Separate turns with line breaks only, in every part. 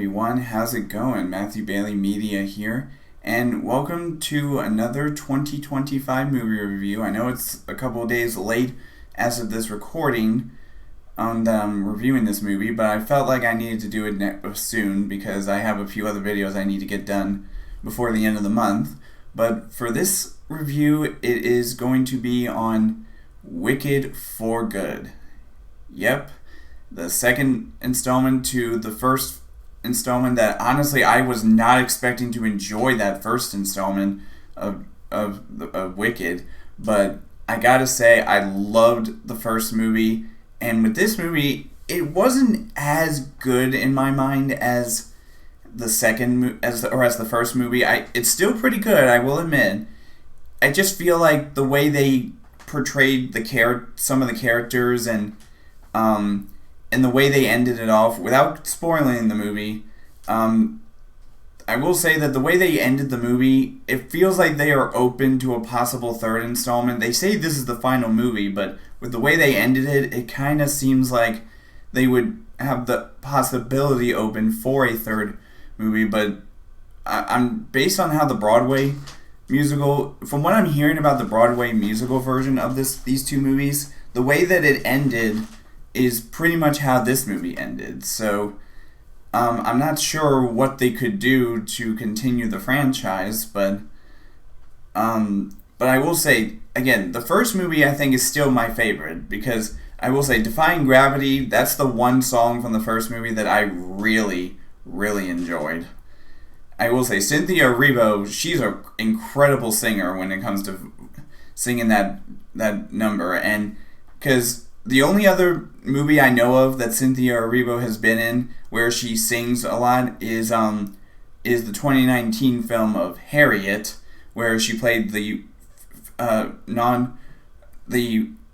everyone. How's it going? Matthew Bailey Media here, and welcome to another 2025 movie review. I know it's a couple of days late as of this recording on reviewing this movie, but I felt like I needed to do it soon because I have a few other videos I need to get done before the end of the month. But for this review, it is going to be on Wicked for Good. Yep. The second installment to the first installment that honestly I was not expecting to enjoy that first installment of Wicked, but I gotta say I loved the first movie, and with this movie it wasn't as good in my mind as the first movie. It's still pretty good, I will admit. I just feel like the way they portrayed some of the characters and the way they ended it off, without spoiling the movie, I will say that the way they ended the movie, it feels like they are open to a possible third installment. They say this is the final movie, but with the way they ended it, it kind of seems like they would have the possibility open for a third movie. But I'm based on how the Broadway musical, from what I'm hearing about the Broadway musical version of these two movies, the way that it ended is pretty much how this movie ended. So I'm not sure what they could do to continue the franchise, but I will say, again, the first movie I think is still my favorite, because I will say Defying Gravity, that's the one song from the first movie that I really, really enjoyed. I will say Cynthia Erivo, she's an incredible singer when it comes to singing that number, and because the only other movie I know of that Cynthia Erivo has been in where she sings a lot is the 2019 film of Harriet, where she played the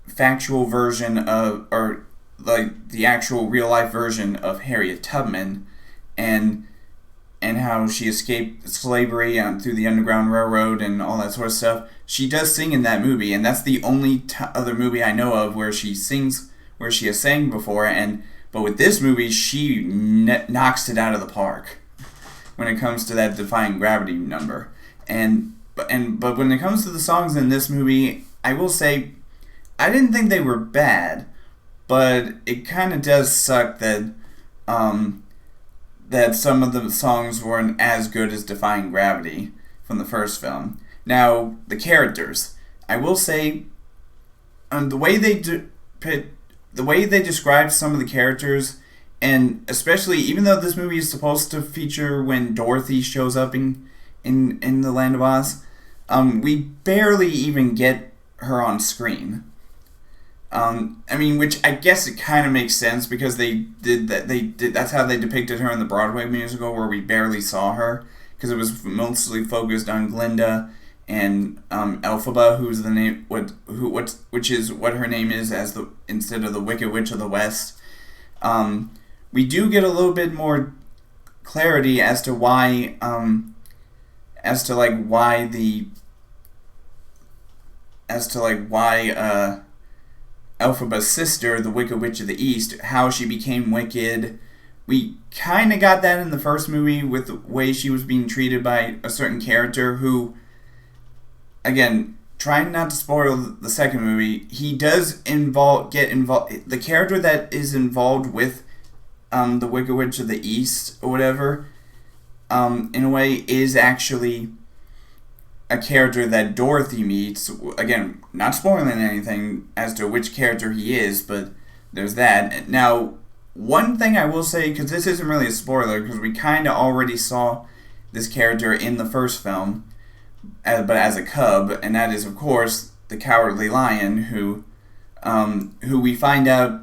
factual version of, or like the actual real life version of Harriet Tubman, and how she escaped slavery through the Underground Railroad and all that sort of stuff. She does sing in that movie, and that's the only other movie I know of where she sings, where she has sang before. But with this movie, she knocks it out of the park when it comes to that Defying Gravity number. But when it comes to the songs in this movie, I will say I didn't think they were bad, but it kind of does suck that that some of the songs weren't as good as Defying Gravity from the first film. Now, the characters. I will say, the way they describe some of the characters, and especially, even though this movie is supposed to feature when Dorothy shows up in the Land of Oz, we barely even get her on screen. Which I guess it kind of makes sense because that's how they depicted her in the Broadway musical, where we barely saw her, because it was mostly focused on Glinda and Elphaba, who's the name, which is what her name is instead of the Wicked Witch of the West. We do get a little bit more clarity as to why Elphaba's sister, the Wicked Witch of the East, how she became wicked. We kind of got that in the first movie with the way she was being treated by a certain character who, again, trying not to spoil the second movie, he does get involved. The character that is involved with the Wicked Witch of the East or whatever, in a way, is actually a character that Dorothy meets. Again, not spoiling anything as to which character he is, but there's that. Now, one thing I will say, because this isn't really a spoiler, because we kind of already saw this character in the first film, but as a cub, and that is, of course, the Cowardly Lion, who we find out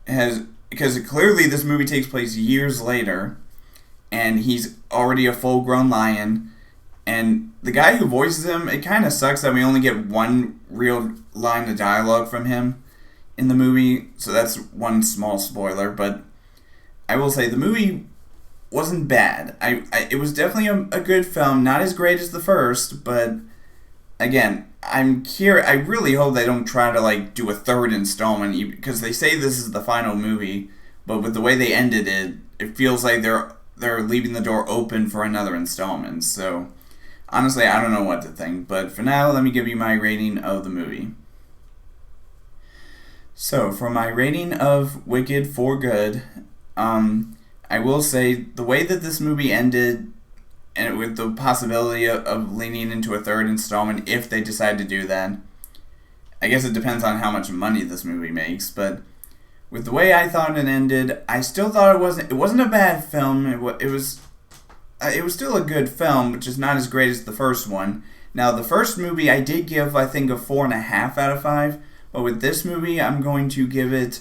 because clearly this movie takes place years later, and he's already a full-grown lion. And the guy who voices him, it kind of sucks that we only get one real line of dialogue from him in the movie, so that's one small spoiler. But I will say the movie wasn't bad. It was definitely a good film, not as great as the first, but again, I really hope they don't try to do a third installment, because they say this is the final movie, but with the way they ended it, it feels like they're they're leaving the door open for another installment. So honestly, I don't know what to think. But for now, let me give you my rating of the movie. So for my rating of Wicked for Good, I will say the way that this movie ended, and with the possibility of leaning into a third installment if they decide to do that. I guess it depends on how much money this movie makes, but with the way I thought it ended, I still thought it wasn't a bad film. It was still a good film, but just not as great as the first one. Now, the first movie I did give, I think, a 4.5 out of 5, but with this movie, I'm going to give it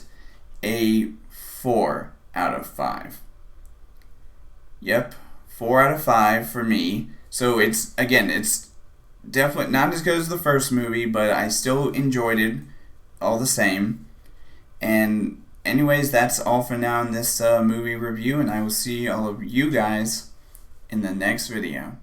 a 4 out of 5. Yep, 4 out of 5 for me. So it's definitely not as good as the first movie, but I still enjoyed it all the same. And anyways, that's all for now in this movie review, and I will see all of you guys in the next video.